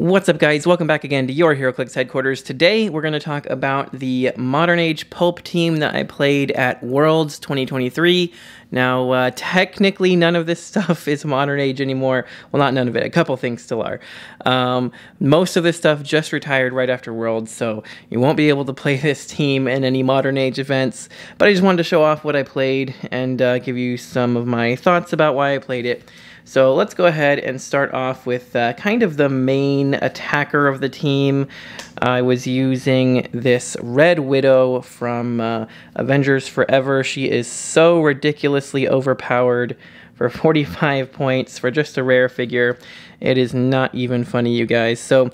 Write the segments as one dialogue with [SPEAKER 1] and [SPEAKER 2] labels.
[SPEAKER 1] What's up, guys? Welcome back again to your Heroclix headquarters. Today we're going to talk about the Modern Age Pulp team that I played at Worlds 2023. Now, technically none of this stuff is Modern Age anymore. Well, not none of it. A couple things still are. Most of this stuff just retired right after Worlds, so you won't be able to play this team in any Modern Age events. But I just wanted to show off what I played and give you some of my thoughts about why I played it. So let's go ahead and start off with kind of the main attacker of the team. I was using this Red Widow from Avengers Forever. She is so ridiculously overpowered for 45 points for just a rare figure. It is not even funny, you guys. So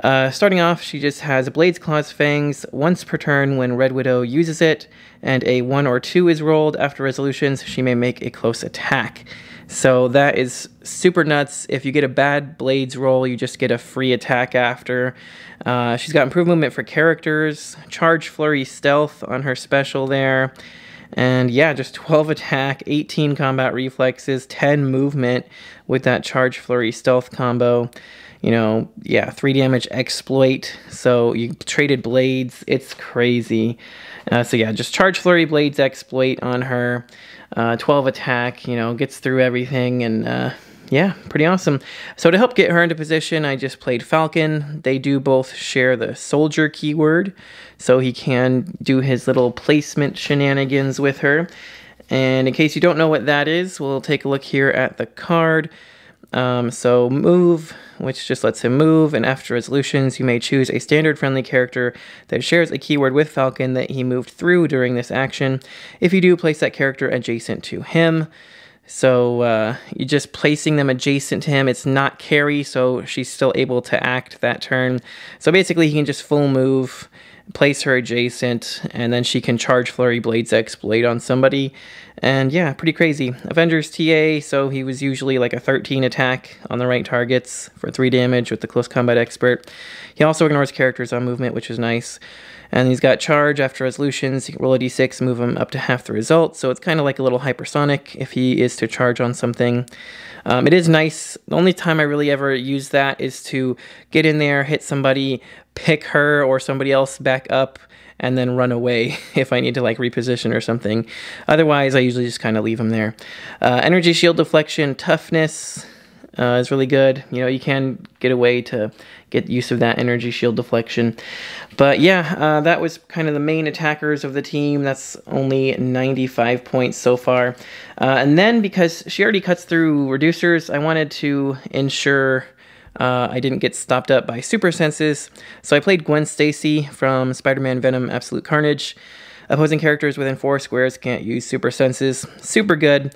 [SPEAKER 1] starting off, she just has Blades, Claws, Fangs once per turn when Red Widow uses it, and a 1 or 2 is rolled. After resolutions, she may make a close attack. So that is super nuts. If you get a bad Blades roll, you just get a free attack after. She's got improved movement for characters, Charge, Flurry, Stealth on her special there. And yeah, just 12 attack, 18 combat reflexes, 10 movement with that Charge, Flurry, Stealth combo. You know, yeah, 3 damage exploit. So you traded Blades. It's crazy. So yeah, just Charge, Flurry, Blades, exploit on her. 12 attack, you know, gets through everything, and yeah, pretty awesome. So to help get her into position, I just played Falcon. They do both share the soldier keyword, so he can do his little placement shenanigans with her. And in case you don't know what that is, we'll take a look here at the card. So move, which just lets him move, and after resolutions, you may choose a standard friendly character that shares a keyword with Falcon that he moved through during this action. If you do, place that character adjacent to him. So you're just placing them adjacent to him. It's not carry, so she's still able to act that turn. So basically, he can just full move, place her adjacent, and then she can Charge, Flurry, Blades, exploit on somebody. And yeah, pretty crazy. Avengers TA, so he was usually like a 13 attack on the right targets for 3 damage with the Close Combat Expert. He also ignores characters on movement, which is nice. And he's got Charge after resolutions. You can roll a d6, move him up to half the result. So it's kind of like a little hypersonic if he is to charge on something. It is nice. The only time I really ever use that is to get in there, hit somebody, pick her or somebody else back up, and then run away if I need to like reposition or something. Otherwise, I usually just kind of leave them there. Energy shield deflection, toughness is really good. You know, you can get a way to get use of that energy shield deflection. But yeah, that was kind of the main attackers of the team. That's only 95 points so far. And then because she already cuts through reducers, I wanted to ensure I didn't get stopped up by super senses. So I played Gwen Stacy from Spider-Man Venom Absolute Carnage. Opposing characters within 4 squares can't use super senses. Super good.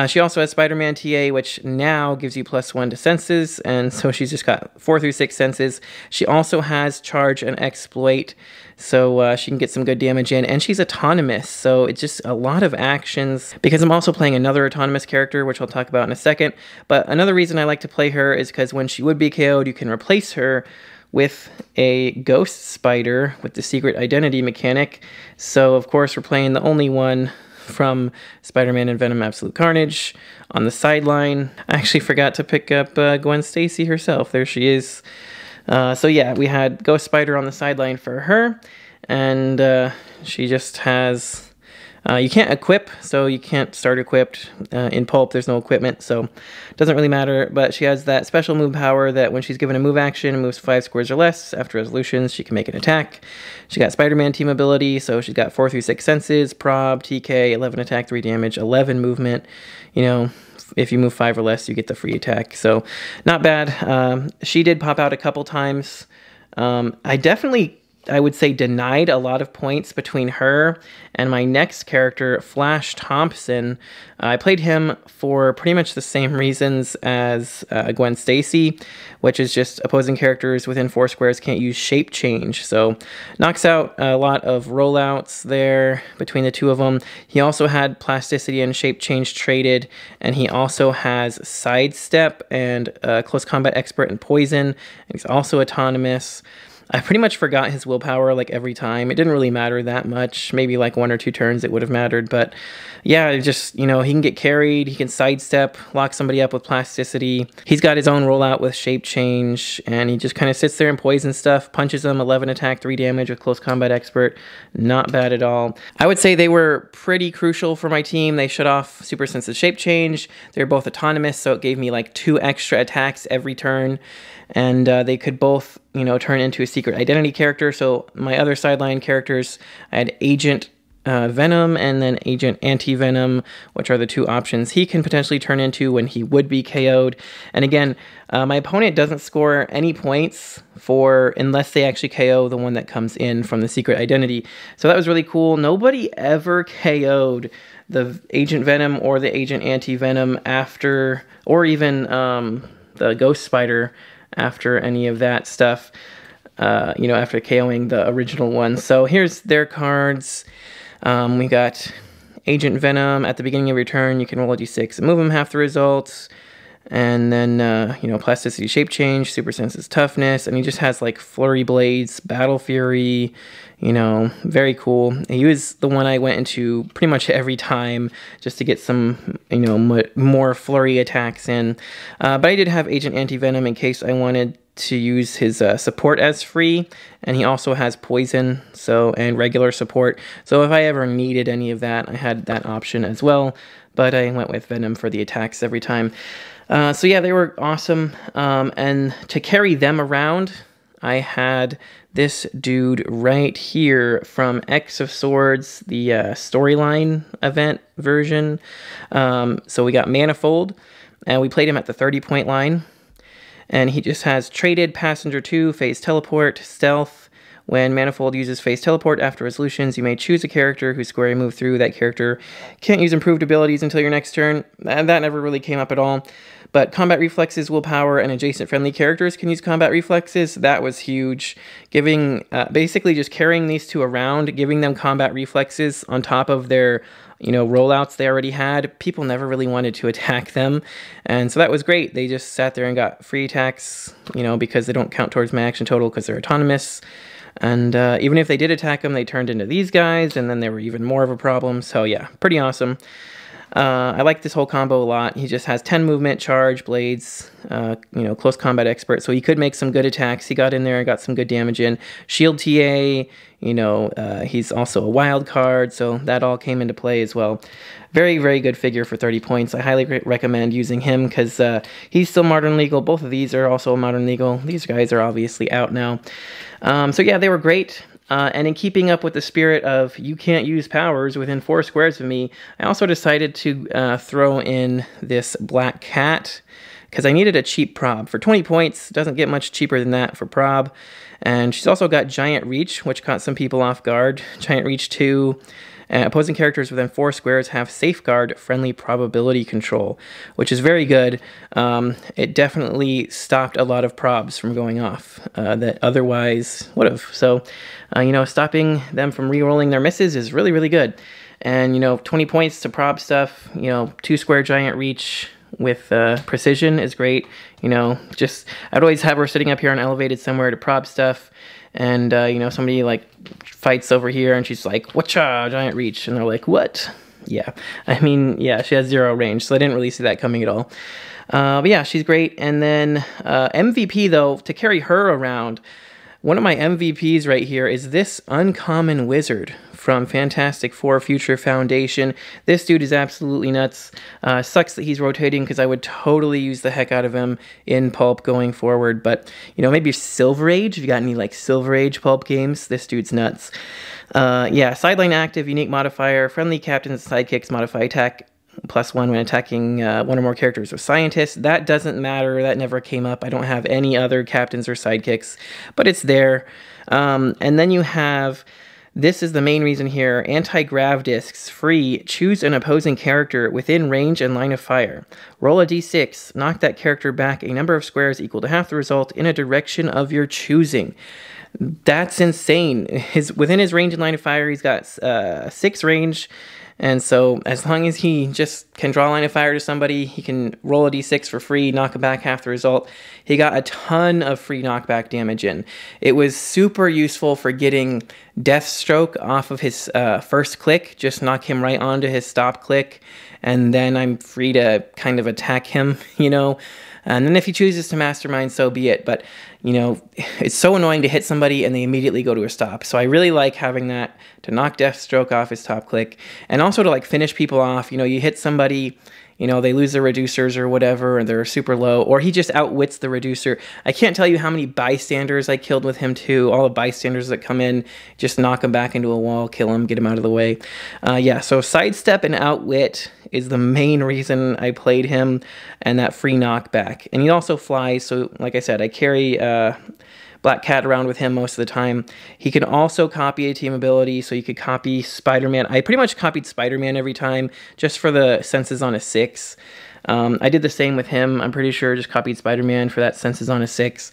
[SPEAKER 1] She also has Spider-Man TA, which now gives you +1 to senses, and so she's just got 4 through 6 senses. She also has Charge and Exploit, so she can get some good damage in, and she's autonomous, so it's just a lot of actions. Because I'm also playing another autonomous character, which I'll talk about in a second, but another reason I like to play her is because when she would be KO'd, you can replace her with a Ghost Spider with the secret identity mechanic. So of course we're playing the only one from Spider-Man and Venom Absolute Carnage on the sideline. I actually forgot to pick up Gwen Stacy herself. There she is. So yeah, we had Ghost Spider on the sideline for her, and she just has... you can't equip, so you can't start equipped. In Pulp, there's no equipment, so it doesn't really matter. But she has that special move power that when she's given a move action and moves 5 squares or less, after resolutions, she can make an attack. She got Spider-Man team ability, so she's got 4 through 6 senses, prob, TK, 11 attack, 3 damage, 11 movement. You know, if you move 5 or less, you get the free attack. So not bad. She did pop out a couple times. I would say denied a lot of points between her and my next character, Flash Thompson. I played him for pretty much the same reasons as Gwen Stacy, which is just opposing characters within 4 squares can't use shape change. So knocks out a lot of rollouts there between the two of them. He also had plasticity and shape change traded, and he also has sidestep and close combat expert and poison. And he's also autonomous. I pretty much forgot his willpower like every time. It didn't really matter that much. Maybe like 1 or 2 turns it would have mattered. But yeah, it just, you know, he can get carried. He can sidestep, lock somebody up with plasticity. He's got his own rollout with shape change. And he just kind of sits there and poison stuff. Punches them, 11 attack, 3 damage with close combat expert. Not bad at all. I would say they were pretty crucial for my team. They shut off Super Sense's shape change. They're both autonomous, so it gave me like 2 extra attacks every turn. And they could both, you know, turn into a secret identity character. So my other sideline characters, I had Agent Venom and then Agent Anti-Venom, which are the 2 options he can potentially turn into when he would be KO'd. And again, my opponent doesn't score any points unless they actually KO the one that comes in from the secret identity. So that was really cool. Nobody ever KO'd the Agent Venom or the Agent Anti-Venom after, or even the Ghost Spider after any of that stuff, you know, after KOing the original one. So here's their cards. We got Agent Venom. At the beginning of your turn, you can roll a d6 and move him half the results. And then, you know, Plasticity Shape Change, Super Sense's Toughness, and he just has, like, Flurry Blades, Battle Fury, you know, very cool. He was the one I went into pretty much every time just to get some, you know, more flurry attacks in. But I did have Agent Anti-Venom in case I wanted to use his support as free, and he also has poison, and regular support. So if I ever needed any of that, I had that option as well, but I went with Venom for the attacks every time. So yeah, they were awesome, and to carry them around, I had this dude right here from X of Swords, the storyline event version. So we got Manifold, and we played him at the 30-point line, and he just has Traded, Passenger 2, Phase Teleport, Stealth. When Manifold uses Phase Teleport after resolutions, you may choose a character whose square you move through. That character can't use improved abilities until your next turn. And that never really came up at all. But Combat Reflexes, Willpower, and adjacent friendly characters can use Combat Reflexes. That was huge. Giving, basically just carrying these 2 around, giving them Combat Reflexes on top of their, you know, rollouts they already had. People never really wanted to attack them. And so that was great. They just sat there and got free attacks, you know, because they don't count towards my action total because they're autonomous. And even if they did attack them, they turned into these guys, and then they were even more of a problem. So yeah, pretty awesome. I like this whole combo a lot. He just has 10 movement, charge, blades, you know, close combat expert. So he could make some good attacks. He got in there and got some good damage in. Shield TA, you know, he's also a wild card, so that all came into play as well. Very, very good figure for 30 points. I highly recommend using him because he's still Modern Legal. Both of these are also Modern Legal. These guys are obviously out now. So yeah, they were great. And in keeping up with the spirit of you can't use powers within 4 squares of me, I also decided to throw in this Black Cat because I needed a cheap prob. For 20 points, doesn't get much cheaper than that for prob. And she's also got Giant Reach, which caught some people off guard. Giant Reach 2. Opposing characters within 4 squares have Safeguard Friendly Probability Control, which is very good. It definitely stopped a lot of probs from going off that otherwise would have. So, you know, stopping them from re-rolling their misses is really, really good. And, you know, 20 points to prob stuff, you know, 2 square Giant Reach with precision is great. You know, just, I'd always have her sitting up here on elevated somewhere to prob stuff. And, you know, somebody, like, fights over here, and she's like, whatcha, Giant Reach. And they're like, what? Yeah. I mean, yeah, she has 0 range, so I didn't really see that coming at all. But, yeah, she's great. And then MVP, though, to carry her around, one of my MVPs right here is this Uncommon Wizard from Fantastic Four Future Foundation. This dude is absolutely nuts. Sucks that he's rotating because I would totally use the heck out of him in Pulp going forward. But, you know, maybe Silver Age. If you got any, like, Silver Age Pulp games, this dude's nuts. Yeah, sideline active, unique modifier, friendly captains and sidekicks modify attack +1 when attacking one or more characters or scientists. That doesn't matter. That never came up. I don't have any other captains or sidekicks, but it's there. And then you have... This is the main reason here. Anti-grav discs, free. Choose an opposing character within range and line of fire. Roll a d6. Knock that character back a number of squares equal to half the result in a direction of your choosing. That's insane. Within his range and line of fire, he's got 6 range And so as long as he just can draw a line of fire to somebody, he can roll a d6 for free, knock him back half the result. He got a ton of free knockback damage in. It was super useful for getting Deathstroke off of his first click. Just knock him right onto his stop click, and then I'm free to kind of attack him, you know. And then if he chooses to mastermind, so be it. But, you know, it's so annoying to hit somebody and they immediately go to a stop. So I really like having that to knock Deathstroke off his top click. And also to, like, finish people off. You know, you hit somebody, you know, they lose their reducers or whatever, or they're super low, or he just outwits the reducer. I can't tell you how many bystanders I killed with him, too. All the bystanders that come in, just knock him back into a wall, kill him, get him out of the way. Yeah, so sidestep and outwit is the main reason I played him, and that free knockback. And he also flies, so like I said, I carry Black Cat around with him most of the time. He can also copy a team ability, so you could copy Spider-Man. I pretty much copied Spider-Man every time, just for the senses on a 6. I did the same with him. I'm pretty sure just copied Spider-Man for that senses on a 6.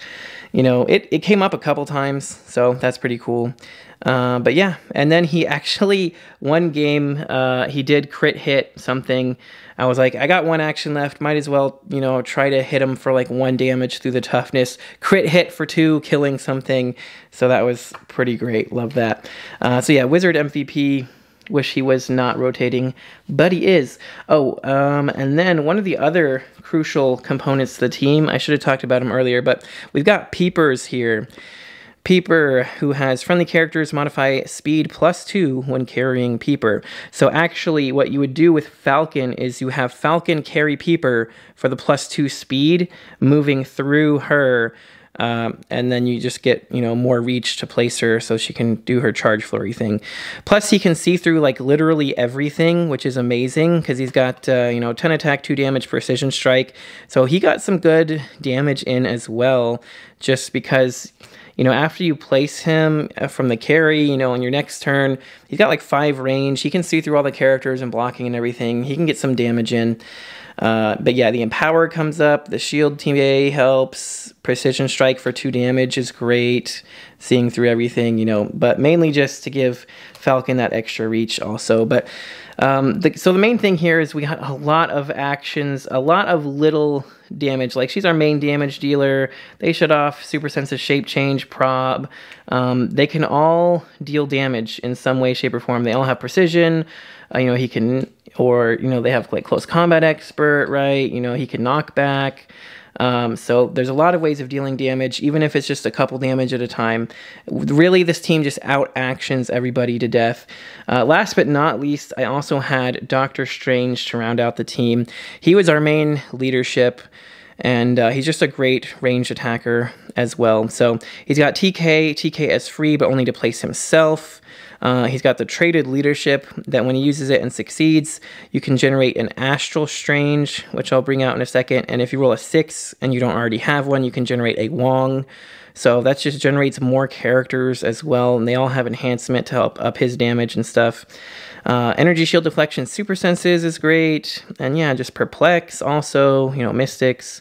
[SPEAKER 1] You know, it came up a couple times, so that's pretty cool. But yeah, and then he actually, one game, he did crit hit something. I was like, I got one action left, might as well, you know, try to hit him for like 1 damage through the toughness. Crit hit for 2, killing something. So that was pretty great. Love that. So yeah, Wizard MVP. Wish he was not rotating, but he is. Oh, and then one of the other crucial components to the team, I should have talked about him earlier, but we've got Peepers here. Peeper, who has friendly characters modify speed +2 when carrying Peeper. So actually what you would do with Falcon is you have Falcon carry Peeper for the +2 speed, moving through her, and then you just get, you know, more reach to place her so she can do her charge flurry thing. Plus he can see through like literally everything, which is amazing because he's got, you know, 10 attack, 2 damage, precision strike. So he got some good damage in as well, just because, you know, after you place him from the carry, you know, on your next turn, he's got like 5 range. He can see through all the characters and blocking and everything. He can get some damage in. But yeah, the Empower comes up. The Shield TA helps. Precision Strike for 2 damage is great. Seeing through everything, you know, but mainly just to give Falcon that extra reach also. But so the main thing here is we got a lot of actions, a lot of little damage. Like, she's our main damage dealer. They shut off Super Senses, Shape Change, Prob. They can all deal damage in some way, shape, or form. They all have precision. You know, he can, or, you know, they have like Close Combat Expert, right? You know, he can knock back. So there's a lot of ways of dealing damage, even if it's just a couple damage at a time. Really, this team just out-actions everybody to death. Last but not least, I also had Doctor Strange to round out the team. He was our main leadership, and he's just a great ranged attacker as well. So he's got TK as free, but only to place himself. He's got the traded leadership that when he uses it and succeeds, you can generate an Astral Strange, which I'll bring out in a second. And if you roll a 6 and you don't already have one, you can generate a Wong. So that just generates more characters as well, and they all have enhancement to help up his damage and stuff. Energy Shield Deflection Super Senses is great. And yeah, just Perplex also, you know, Mystics.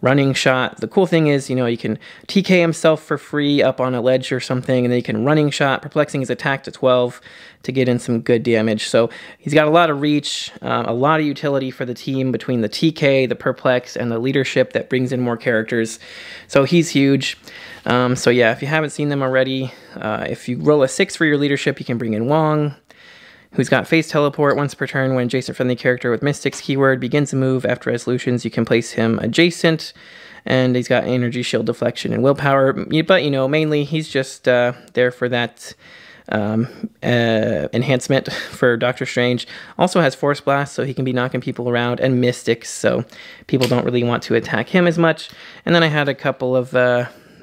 [SPEAKER 1] Running Shot. The cool thing is, you know, you can TK himself for free up on a ledge or something, and then you can Running Shot, perplexing his attack to 12 to get in some good damage. So he's got a lot of reach, a lot of utility for the team between the TK, the Perplex, and the leadership that brings in more characters. So he's huge. So yeah, if you haven't seen them already, if you roll a 6 for your leadership, you can bring in Wong, who's got Phase Teleport once per turn. When adjacent friendly character with Mystics keyword begins a move after resolutions, you can place him adjacent. And he's got Energy Shield Deflection and Willpower. But, you know, mainly he's just there for that enhancement for Doctor Strange. Also has Force Blast, so he can be knocking people around, and Mystics, so people don't really want to attack him as much. And then I had a couple of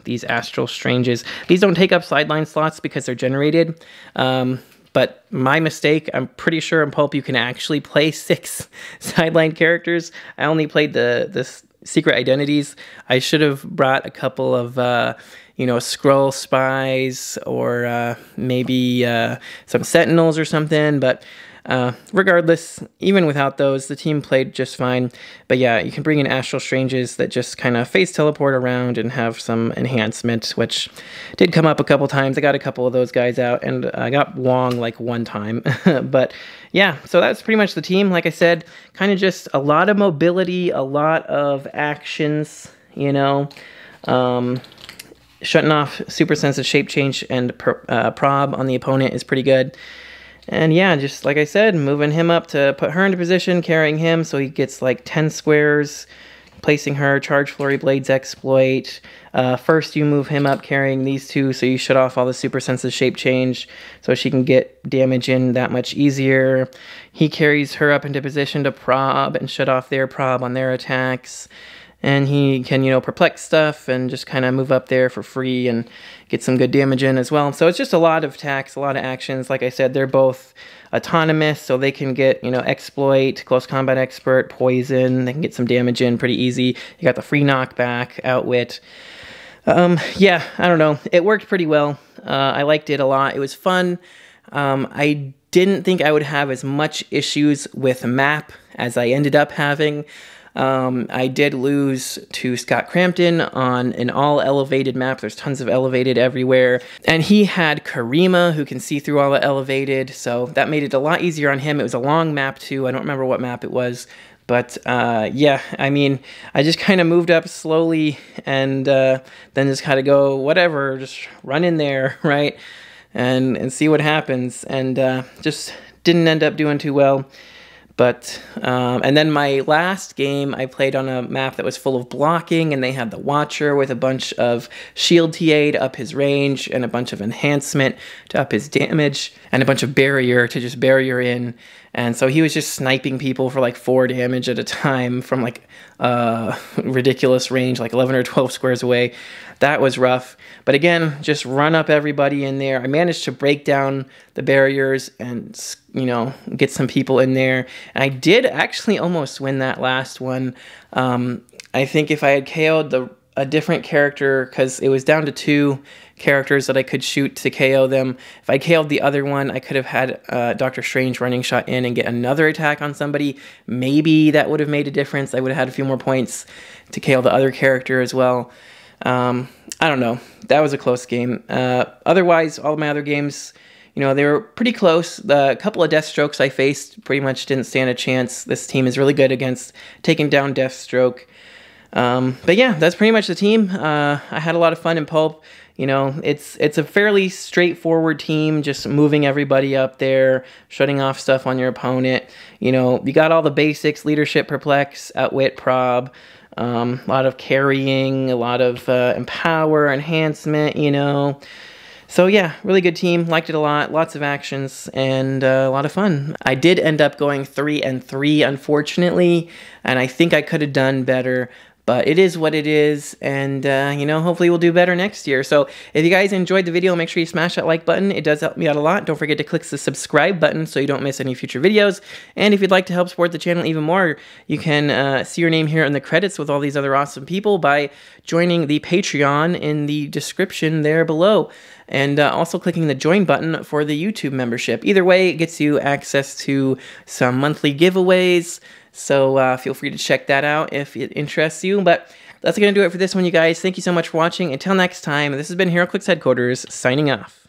[SPEAKER 1] these Astral Stranges. These don't take up sideline slots because they're generated. But my mistake, I'm pretty sure in Pulp you can actually play 6 sideline characters. I only played the Secret Identities. I should have brought a couple of, you know, Skrull Spies or maybe some Sentinels or something. But Regardless, even without those, the team played just fine. But yeah, you can bring in Astral Stranges that just kind of phase teleport around and have some enhancement, which did come up a couple times. I got a couple of those guys out, and I got Wong like one time. But yeah, so that's pretty much the team. Like I said, kind of just a lot of mobility, a lot of actions, you know. Shutting off Super Sensitive Shape Change and Prob on the opponent is pretty good. And yeah, just like I said, moving him up to put her into position, carrying him so he gets like 10 squares, placing her, Charge Flurry Blades exploit. First you move him up carrying these two, so you shut off all the Super Sensitive Shape Change so she can get damage in that much easier. He carries her up into position to prob and shut off their prob on their attacks. And he can, you know, perplex stuff and just kind of move up there for free and get some good damage in as well. So it's just a lot of attacks, a lot of actions. Like I said, they're both autonomous, so they can get, you know, exploit, close combat expert, poison. They can get some damage in pretty easy. You got the free knockback, outwit. Yeah, I don't know. It worked pretty well. I liked it a lot. It was fun. I didn't think I would have as much issues with map as I ended up having. I did lose to Scott Crampton on an all-elevated map. There's tons of elevated everywhere. And he had Karima, who can see through all the elevated, so that made it a lot easier on him. It was a long map, too. I don't remember what map it was. But, yeah, I mean, I just kind of moved up slowly and then just kind of go, whatever, just run in there, right? And see what happens. And just didn't end up doing too well. But, and then my last game, I played on a map that was full of blocking, and they had the Watcher with a bunch of shield TA to up his range, and a bunch of enhancement to up his damage, and a bunch of barrier to just barrier in. And so he was just sniping people for like 4 damage at a time from like ridiculous range, like 11 or 12 squares away. That was rough. But again, just run up everybody in there. I managed to break down the barriers and, you know, get some people in there. And I did actually almost win that last one. I think if I had KO'd a different character, because it was down to 2 characters that I could shoot to KO them. If I KO'd the other one, I could have had Doctor Strange running shot in and get another attack on somebody. Maybe that would have made a difference. I would have had a few more points to KO the other character as well. I don't know. That was a close game. Otherwise, all of my other games, you know, they were pretty close. The couple of Deathstrokes I faced pretty much didn't stand a chance. This team is really good against taking down Deathstroke. But yeah, that's pretty much the team. I had a lot of fun in Pulp. You know, it's a fairly straightforward team, just moving everybody up there, shutting off stuff on your opponent. You know, you got all the basics: leadership, perplex, outwit, prob. A lot of carrying, a lot of empower, enhancement, you know. So yeah, really good team. Liked it a lot. Lots of actions and a lot of fun. I did end up going 3-3, unfortunately, and I think I could have done better. But it is what it is, and, you know, hopefully we'll do better next year. So if you guys enjoyed the video, make sure you smash that like button. It does help me out a lot. Don't forget to click the subscribe button so you don't miss any future videos. And if you'd like to help support the channel even more, you can see your name here in the credits with all these other awesome people by joining the Patreon in the description there below. And also clicking the join button for the YouTube membership. Either way, it gets you access to some monthly giveaways. So feel free to check that out if it interests you. But that's going to do it for this one, you guys. Thank you so much for watching. Until next time, this has been Heroclix Headquarters, signing off.